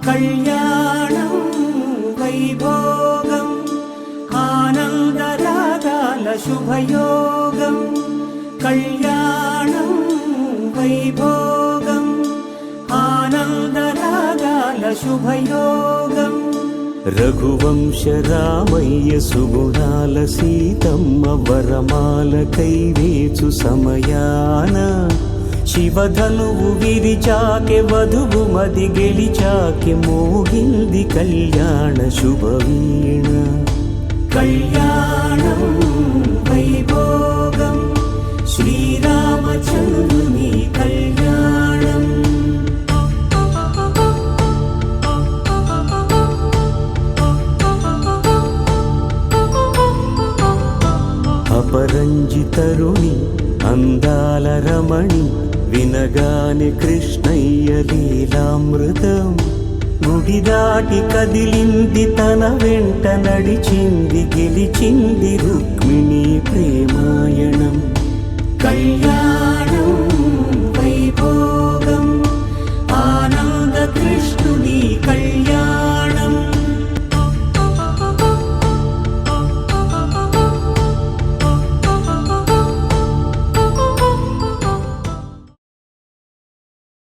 కళ్యాణం వైభోగం ఆనందరాగాల శుభయోగం. కళ్యాణం వైభోగం ఆనందరాగాల శుభయోగం. రఘువంశ రామయ్య సుగుణాల సీతమ్మ వరమాల కైవేచు సమయాన శివధనువు విరిచాకె వధువు మది గెలిచాకె మోగింది కళ్యాణ శుభవీణ. కళ్యాణం వైభోగం శ్రీరామచంద్రుని కళ్యాణం. అపరంజి తరుణి అందాల రమణి వినగాని కృష్ణయ్య లీలామృతం. గుడి దాటి కదిలింది తన వెంట నడిచింది గెలిచింది రుక్మిణి